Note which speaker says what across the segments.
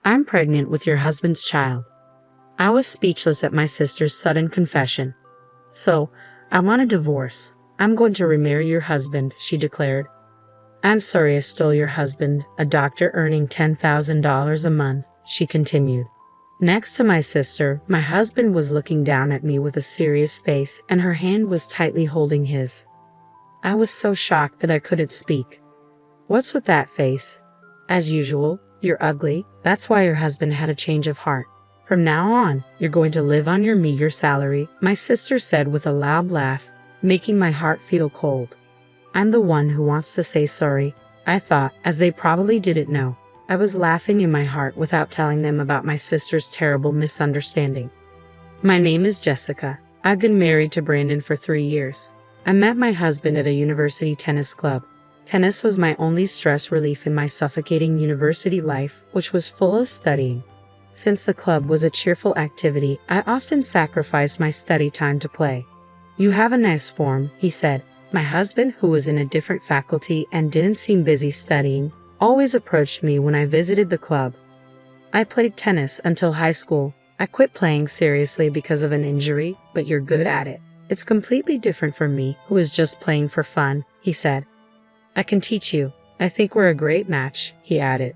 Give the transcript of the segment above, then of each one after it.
Speaker 1: I'm pregnant with your husband's child." I was speechless at my sister's sudden confession. "So, I want a divorce. I'm going to remarry your husband," she declared. "I'm sorry I stole your husband, a doctor earning $10,000 a month," she continued. Next to my sister, my husband was looking down at me with a serious face, and her hand was tightly holding his. I was so shocked that I couldn't speak. "What's with that face?" "As usual, you're ugly. That's why your husband had a change of heart. From now on, you're going to live on your meager salary," my sister said with a loud laugh, making my heart feel cold. "I'm the one who wants to say sorry," I thought, as they probably didn't know. I was laughing in my heart without telling them about my sister's terrible misunderstanding. "My name is Jessica. I've been married to Brandon for 3 years. I met my husband at a university tennis club. Tennis was my only stress relief in my suffocating university life, which was full of studying. Since the club was a cheerful activity, I often sacrificed my study time to play." "You have a nice form," he said. My husband, who was in a different faculty and didn't seem busy studying, always approached me when I visited the club. "I played tennis until high school. I quit playing seriously because of an injury, but you're good at it. It's completely different from me, who is just playing for fun," he said. "I can teach you. I think we're a great match," he added.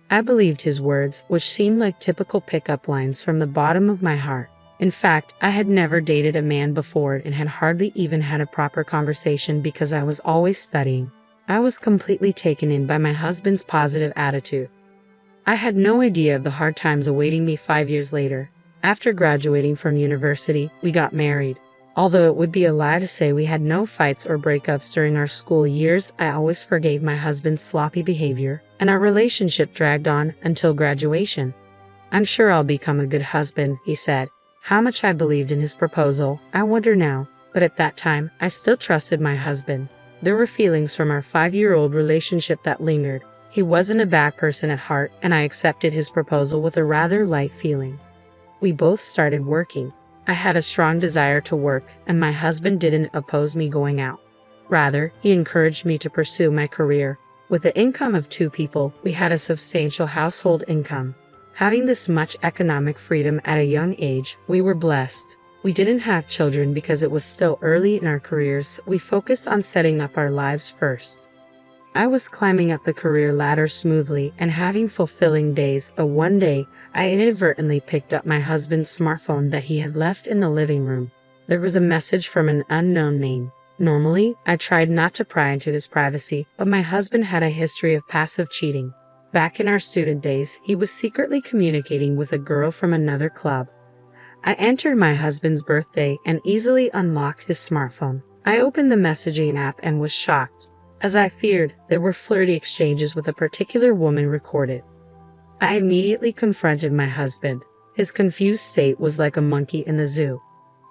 Speaker 1: I believed his words, which seemed like typical pickup lines, from the bottom of my heart. In fact, I had never dated a man before and had hardly even had a proper conversation because I was always studying. I was completely taken in by my husband's positive attitude. I had no idea of the hard times awaiting me 5 years later. After graduating from university, we got married. Although it would be a lie to say we had no fights or breakups during our school years, I always forgave my husband's sloppy behavior, and our relationship dragged on until graduation. "I'm sure I'll become a good husband," he said. How much I believed in his proposal, I wonder now, but at that time, I still trusted my husband. There were feelings from our 5-year-old relationship that lingered. He wasn't a bad person at heart, and I accepted his proposal with a rather light feeling. We both started working. I had a strong desire to work, and my husband didn't oppose me going out. Rather, he encouraged me to pursue my career. With the income of 2 people, we had a substantial household income. Having this much economic freedom at a young age, we were blessed. We didn't have children because it was still early in our careers. We focused on setting up our lives first. I was climbing up the career ladder smoothly and having fulfilling days, but one day, I inadvertently picked up my husband's smartphone that he had left in the living room. There was a message from an unknown name. Normally, I tried not to pry into his privacy, but my husband had a history of passive cheating. Back in our student days, he was secretly communicating with a girl from another club. I entered my husband's birthday and easily unlocked his smartphone. I opened the messaging app and was shocked. As I feared, there were flirty exchanges with a particular woman recorded. I immediately confronted my husband. His confused state was like a monkey in the zoo.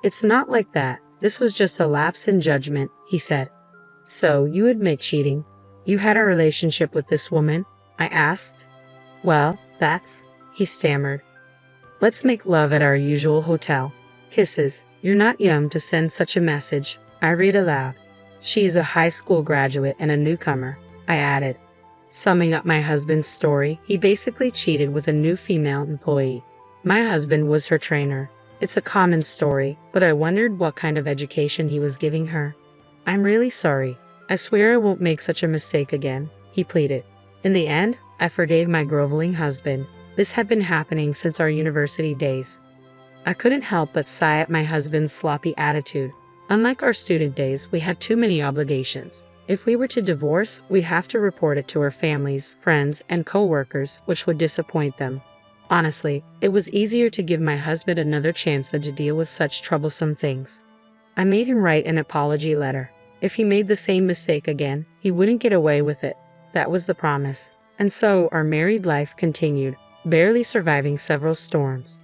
Speaker 1: "It's not like that. This was just a lapse in judgment," he said. "So, you admit cheating? You had a relationship with this woman?" I asked. "Well, he stammered. "Let's make love at our usual hotel. Kisses. You're not young to send such a message," I read aloud. "She is a high school graduate and a newcomer," I added. Summing up my husband's story, he basically cheated with a new female employee. My husband was her trainer. It's a common story, but I wondered what kind of education he was giving her. "I'm really sorry. I swear I won't make such a mistake again," he pleaded. In the end, I forgave my groveling husband. This had been happening since our university days. I couldn't help but sigh at my husband's sloppy attitude. Unlike our student days, we had too many obligations. If we were to divorce, we'd have to report it to our families, friends, and co-workers, which would disappoint them. Honestly, it was easier to give my husband another chance than to deal with such troublesome things. I made him write an apology letter. If he made the same mistake again, he wouldn't get away with it. That was the promise. And so our married life continued, barely surviving several storms.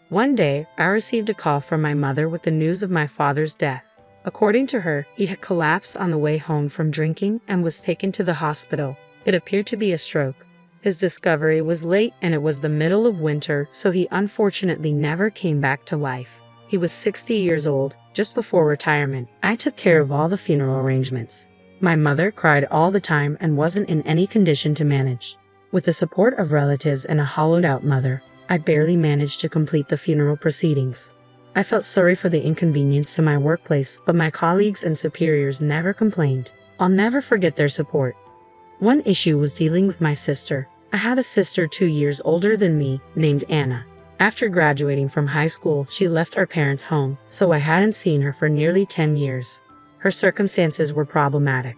Speaker 1: One day, I received a call from my mother with the news of my father's death. According to her, he had collapsed on the way home from drinking and was taken to the hospital. It appeared to be a stroke. His discovery was late and it was the middle of winter, so he unfortunately never came back to life. He was 60 years old, just before retirement. I took care of all the funeral arrangements. My mother cried all the time and wasn't in any condition to manage. With the support of relatives and a hollowed-out mother, I barely managed to complete the funeral proceedings. I felt sorry for the inconvenience to my workplace, but my colleagues and superiors never complained. I'll never forget their support. One issue was dealing with my sister. I have a sister 2 years older than me, named Anna. After graduating from high school, she left our parents' home, so I hadn't seen her for nearly 10 years. Her circumstances were problematic.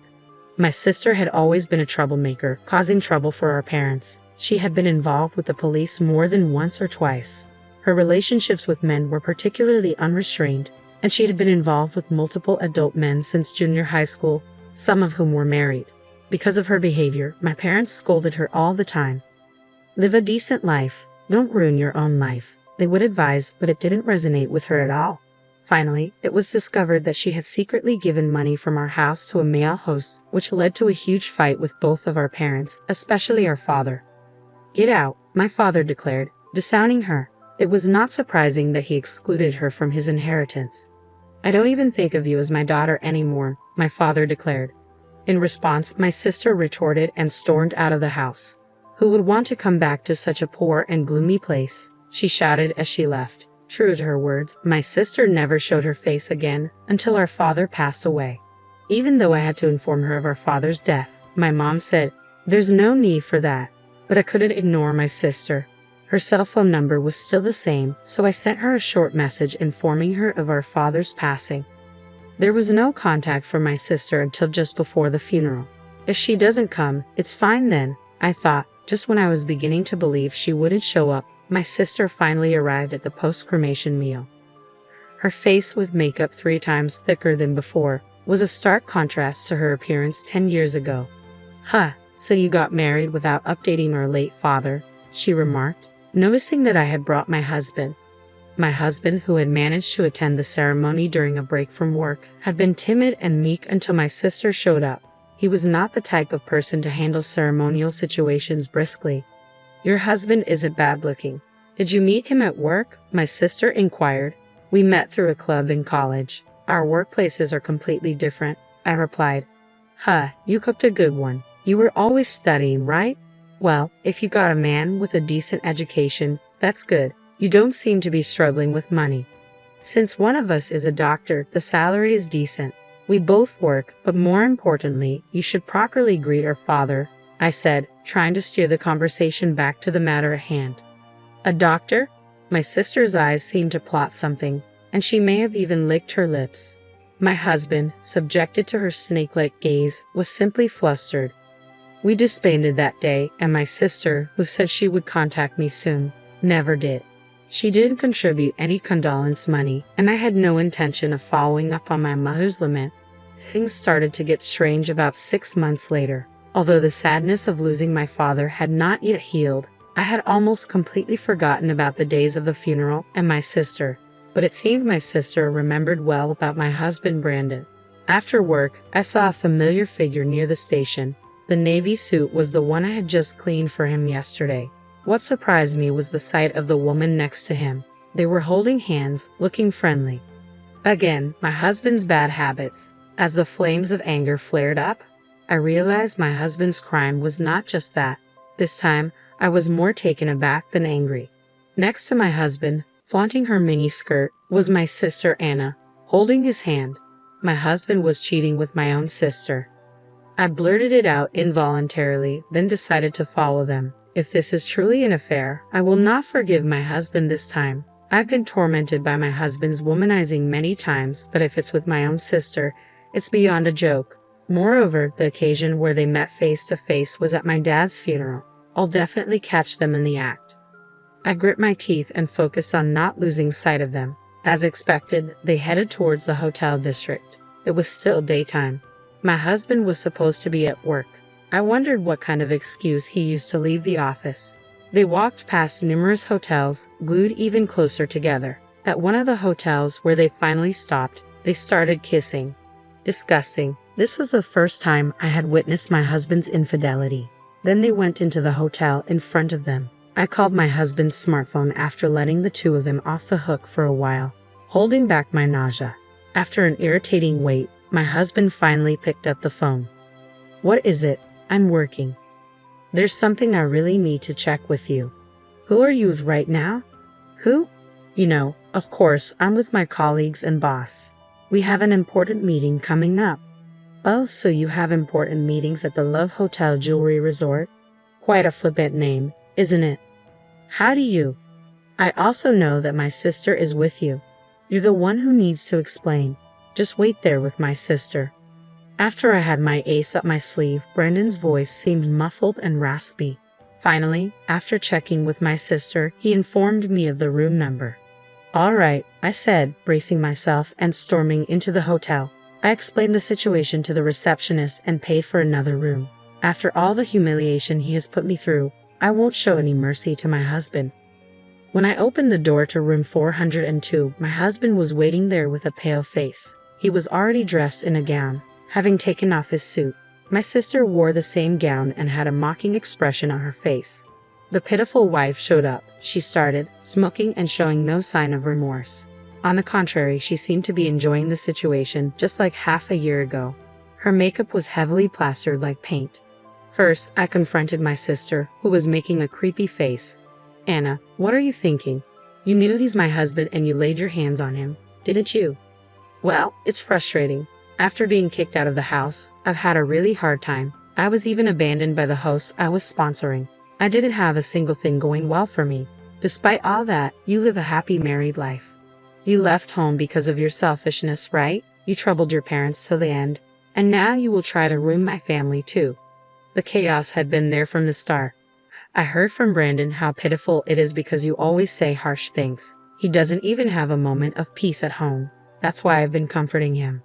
Speaker 1: My sister had always been a troublemaker, causing trouble for our parents. She had been involved with the police more than once or twice. Her relationships with men were particularly unrestrained, and she had been involved with multiple adult men since junior high school, some of whom were married. Because of her behavior, my parents scolded her all the time. "Live a decent life. Don't ruin your own life," they would advise, but it didn't resonate with her at all. Finally, it was discovered that she had secretly given money from our house to a male host, which led to a huge fight with both of our parents, especially our father. "Get out," my father declared, disowning her. It was not surprising that he excluded her from his inheritance. "I don't even think of you as my daughter anymore," my father declared. In response, my sister retorted and stormed out of the house. "Who would want to come back to such a poor and gloomy place?" she shouted as she left. True to her words, my sister never showed her face again until our father passed away. Even though I had to inform her of our father's death, my mom said, "There's no need for that." But I couldn't ignore my sister. Her cell phone number was still the same, so I sent her a short message informing her of our father's passing. There was no contact from my sister until just before the funeral. If she doesn't come, it's fine then, I thought. Just when I was beginning to believe she wouldn't show up, my sister finally arrived at the post-cremation meal. Her face, with makeup 3 times thicker than before, was a stark contrast to her appearance 10 years ago. "Huh, so you got married without updating our late father," she remarked, noticing that I had brought my husband. My husband, who had managed to attend the ceremony during a break from work, had been timid and meek until my sister showed up. He was not the type of person to handle ceremonial situations briskly. "Your husband isn't bad-looking. Did you meet him at work?" my sister inquired. "We met through a club in college. Our workplaces are completely different," I replied. "Huh, you cooked a good one. You were always studying, right? Well, if you got a man with a decent education, that's good. You don't seem to be struggling with money. Since one of us is a doctor, the salary is decent. We both work, but more importantly, you should properly greet our father," I said, trying to steer the conversation back to the matter at hand. "A doctor?" My sister's eyes seemed to plot something, and she may have even licked her lips. My husband, subjected to her snake-like gaze, was simply flustered. We disbanded that day, and my sister, who said she would contact me soon, never did. She didn't contribute any condolence money, and I had no intention of following up on my mother's lament. Things started to get strange about 6 months later. Although the sadness of losing my father had not yet healed, I had almost completely forgotten about the days of the funeral and my sister. But it seemed my sister remembered well about my husband Brandon. After work, I saw a familiar figure near the station. The navy suit was the one I had just cleaned for him yesterday. What surprised me was the sight of the woman next to him. They were holding hands, looking friendly. Again, my husband's bad habits. As the flames of anger flared up, I realized my husband's crime was not just that. This time, I was more taken aback than angry. Next to my husband, flaunting her mini skirt, was my sister Anna, holding his hand. My husband was cheating with my own sister. I blurted it out involuntarily, then decided to follow them. If this is truly an affair, I will not forgive my husband this time. I've been tormented by my husband's womanizing many times, but if it's with my own sister, it's beyond a joke. Moreover, the occasion where they met face to face was at my dad's funeral. I'll definitely catch them in the act. I grit my teeth and focused on not losing sight of them. As expected, they headed towards the hotel district. It was still daytime. My husband was supposed to be at work. I wondered what kind of excuse he used to leave the office. They walked past numerous hotels, glued even closer together. At one of the hotels where they finally stopped, they started kissing. Disgusting. This was the first time I had witnessed my husband's infidelity. Then they went into the hotel in front of them. I called my husband's smartphone after letting the two of them off the hook for a while, holding back my nausea. After an irritating wait, my husband finally picked up the phone. "What is it? I'm working." There's something I really need to check with you. Who are you with right now? Who? Of course, I'm with my colleagues and boss. We have an important meeting coming up. Oh, so you have important meetings at the Love Hotel Jewelry Resort? Quite a flippant name, isn't it? How do you? I also know that my sister is with you. You're the one who needs to explain. Just wait there with my sister. After I had my ace up my sleeve, Brandon's voice seemed muffled and raspy. Finally, after checking with my sister, he informed me of the room number. All right, I said, bracing myself and storming into the hotel. I explained the situation to the receptionist and paid for another room. After all the humiliation he has put me through, I won't show any mercy to my husband. When I opened the door to room 402, my husband was waiting there with a pale face. He was already dressed in a gown, having taken off his suit. My sister wore the same gown and had a mocking expression on her face. The pitiful wife showed up. She started, smoking and showing no sign of remorse. On the contrary, she seemed to be enjoying the situation just like half a year ago. Her makeup was heavily plastered like paint. First, I confronted my sister, who was making a creepy face. Anna, what are you thinking? You knew he's my husband and you laid your hands on him, didn't you? Well, it's frustrating. After being kicked out of the house, I've had a really hard time. I was even abandoned by the host I was sponsoring. I didn't have a single thing going well for me. Despite all that, you live a happy married life. You left home because of your selfishness, right? You troubled your parents till the end. And now you will try to ruin my family too. The chaos had been there from the start. I heard from Brandon how pitiful it is because you always say harsh things. He doesn't even have a moment of peace at home. That's why I've been comforting him.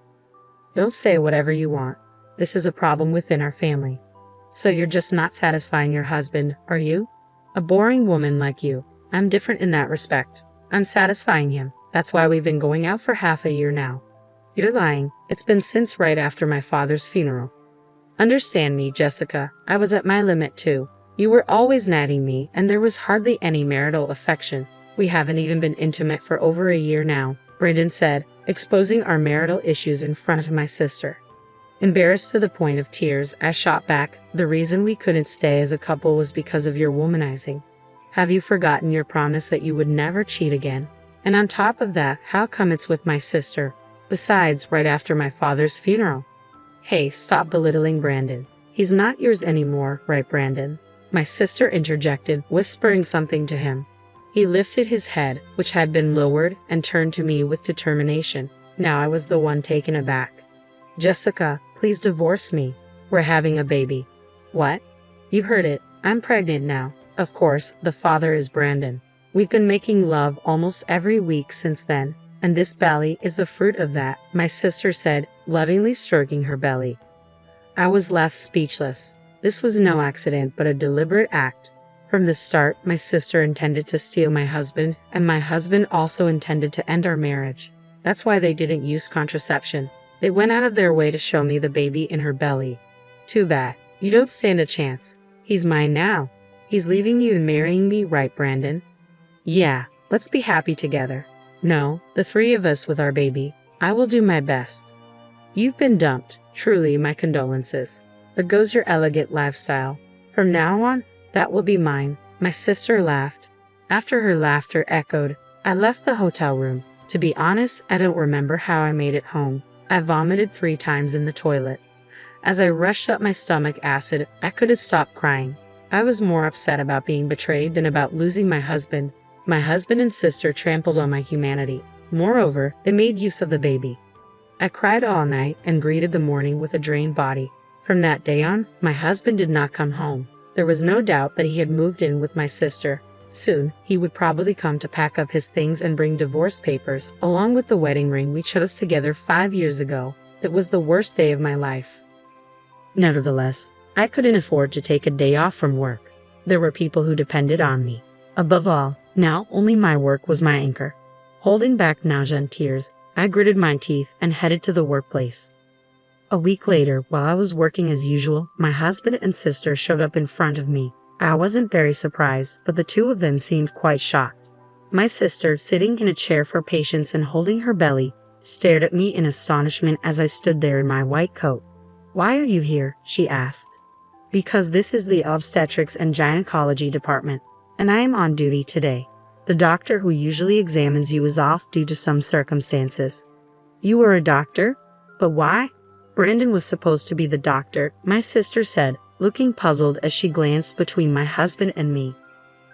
Speaker 1: Don't say whatever you want. This is a problem within our family. So you're just not satisfying your husband, are you? A boring woman like you. I'm different in that respect. I'm satisfying him. That's why we've been going out for half a year now. You're lying. It's been since right after my father's funeral. Understand me, Jessica. I was at my limit too. You were always nagging me, and there was hardly any marital affection. We haven't even been intimate for over a year now, Brandon said, exposing our marital issues in front of my sister. Embarrassed to the point of tears, I shot back, the reason we couldn't stay as a couple was because of your womanizing. Have you forgotten your promise that you would never cheat again? And on top of that, how come it's with my sister? Besides, right after my father's funeral. Hey, stop belittling Brandon. He's not yours anymore, right, Brandon? My sister interjected, whispering something to him. He lifted his head, which had been lowered, and turned to me with determination. Now I was the one taken aback. Jessica, please divorce me. We're having a baby. What? You heard it. I'm pregnant now. Of course, the father is Brandon. We've been making love almost every week since then, and this belly is the fruit of that, my sister said, lovingly stroking her belly. I was left speechless. This was no accident, but a deliberate act. From the start, my sister intended to steal my husband, and my husband also intended to end our marriage. That's why they didn't use contraception. They went out of their way to show me the baby in her belly. Too bad. You don't stand a chance. He's mine now. He's leaving you and marrying me, right, Brandon? Yeah, let's be happy together. No, the three of us with our baby. I will do my best. You've been dumped. Truly, my condolences. There goes your elegant lifestyle. From now on, that will be mine. My sister laughed. After her laughter echoed, I left the hotel room. To be honest, I don't remember how I made it home. I vomited 3 times in the toilet. As I rushed up my stomach acid, I couldn't stop crying. I was more upset about being betrayed than about losing my husband. My husband and sister trampled on my humanity. Moreover, they made use of the baby. I cried all night and greeted the morning with a drained body. From that day on, my husband did not come home. There was no doubt that he had moved in with my sister. Soon, he would probably come to pack up his things and bring divorce papers, along with the wedding ring we chose together 5 years ago. It was the worst day of my life. Nevertheless, I couldn't afford to take a day off from work. There were people who depended on me. Above all, now only my work was my anchor. Holding back nausea and tears, I gritted my teeth and headed to the workplace. A week later, while I was working as usual, my husband and sister showed up in front of me. I wasn't very surprised, but the two of them seemed quite shocked. My sister, sitting in a chair for patients and holding her belly, stared at me in astonishment as I stood there in my white coat. "Why are you here?" she asked. Because this is the obstetrics and gynecology department, and I am on duty today. The doctor who usually examines you is off due to some circumstances. You were a doctor? But why? Brandon was supposed to be the doctor, my sister said, looking puzzled as she glanced between my husband and me.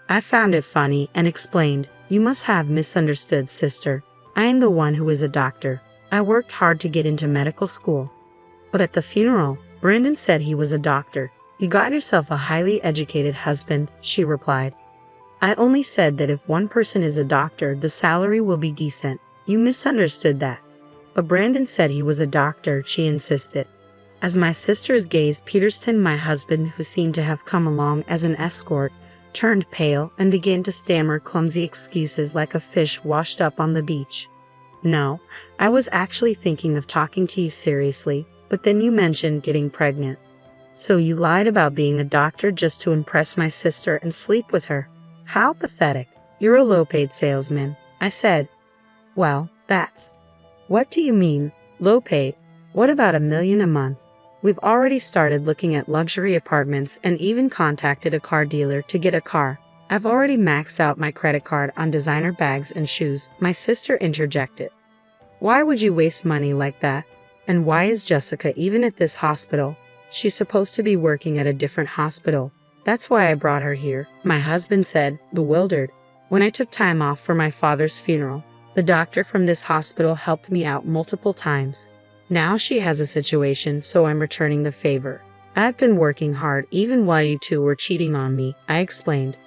Speaker 1: I found it funny and explained, "You must have misunderstood, sister. I am the one who is a doctor. I worked hard to get into medical school." But at the funeral, Brandon said he was a doctor. "You got yourself a highly educated husband," she replied. "I only said that if one person is a doctor, the salary will be decent. You misunderstood that." But Brandon said he was a doctor, she insisted. As my sister's gaze pierced him, my husband, who seemed to have come along as an escort, turned pale and began to stammer clumsy excuses like a fish washed up on the beach. "No, I was actually thinking of talking to you seriously, but then you mentioned getting pregnant. So you lied about being a doctor just to impress my sister and sleep with her. How pathetic. You're a low-paid salesman," I said. "Well, that's..." "What do you mean, low-paid? What about $1 million a month? We've already started looking at luxury apartments and even contacted a car dealer to get a car. I've already maxed out my credit card on designer bags and shoes," my sister interjected. "Why would you waste money like that? And why is Jessica even at this hospital? She's supposed to be working at a different hospital." "That's why I brought her here," my husband said, bewildered. "When I took time off for my father's funeral, the doctor from this hospital helped me out multiple times. Now she has a situation, so I'm returning the favor. I've been working hard even while you two were cheating on me," I explained.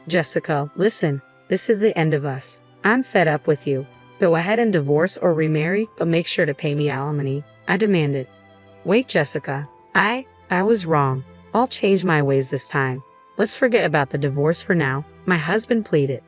Speaker 1: "Jessica, listen, this is the end of us. I'm fed up with you. Go ahead and divorce or remarry, but make sure to pay me alimony," I demanded. "Wait, Jessica. I was wrong. I'll change my ways this time. Let's forget about the divorce for now," my husband pleaded.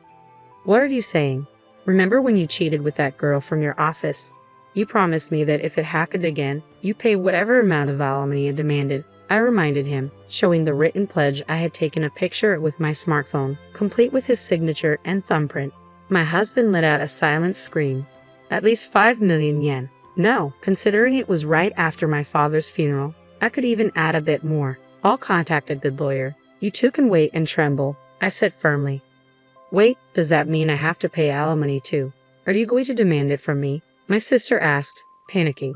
Speaker 1: "What are you saying? Remember when you cheated with that girl from your office? You promised me that if it happened again, you pay whatever amount of alimony I demanded," I reminded him, showing the written pledge I had taken a picture with my smartphone, complete with his signature and thumbprint. My husband let out a silent scream. "At least 5 million yen. No, considering it was right after my father's funeral, I could even add a bit more. I'll contact a good lawyer. You two can wait and tremble," I said firmly. "Wait, does that mean I have to pay alimony too? Are you going to demand it from me?" my sister asked, panicking.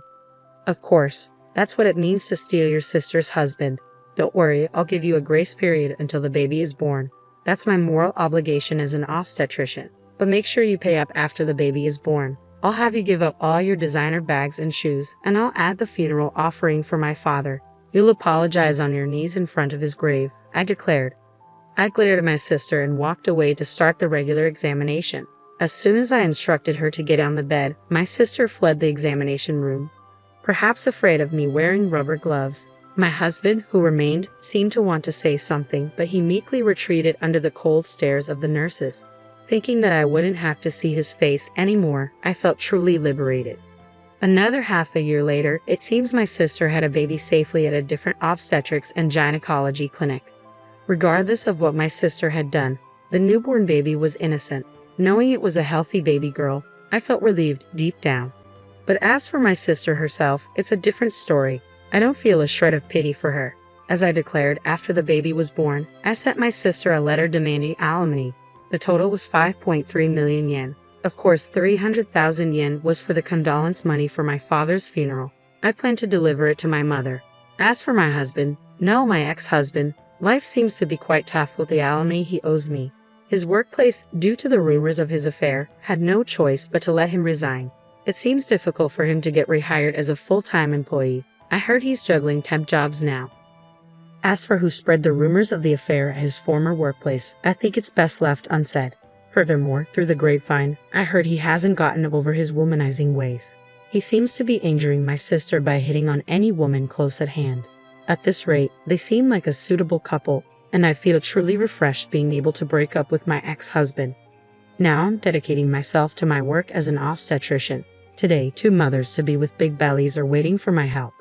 Speaker 1: "Of course, that's what it means to steal your sister's husband. Don't worry, I'll give you a grace period until the baby is born. That's my moral obligation as an obstetrician. But make sure you pay up after the baby is born. I'll have you give up all your designer bags and shoes, and I'll add the funeral offering for my father. You'll apologize on your knees in front of his grave," I declared. I glared at my sister and walked away to start the regular examination. As soon as I instructed her to get on the bed, my sister fled the examination room, perhaps afraid of me wearing rubber gloves. My husband, who remained, seemed to want to say something, but he meekly retreated under the cold stares of the nurses. Thinking that I wouldn't have to see his face anymore, I felt truly liberated. Another half a year later, it seems my sister had a baby safely at a different obstetrics and gynecology clinic. Regardless of what my sister had done, the newborn baby was innocent. Knowing it was a healthy baby girl, I felt relieved deep down. But as for my sister herself, it's a different story. I don't feel a shred of pity for her. As I declared after the baby was born, I sent my sister a letter demanding alimony. The total was 5.3 million yen. Of course, 300,000 yen was for the condolence money for my father's funeral. I planned to deliver it to my mother. As for my husband, no, my ex-husband, life seems to be quite tough with the alimony he owes me. His workplace, due to the rumors of his affair, had no choice but to let him resign. It seems difficult for him to get rehired as a full-time employee. I heard he's juggling temp jobs now. As for who spread the rumors of the affair at his former workplace, I think it's best left unsaid. Furthermore, through the grapevine, I heard he hasn't gotten over his womanizing ways. He seems to be injuring my sister by hitting on any woman close at hand. At this rate, they seem like a suitable couple, and I feel truly refreshed being able to break up with my ex-husband. Now I'm dedicating myself to my work as an obstetrician. Today, 2 mothers to be with big bellies are waiting for my help.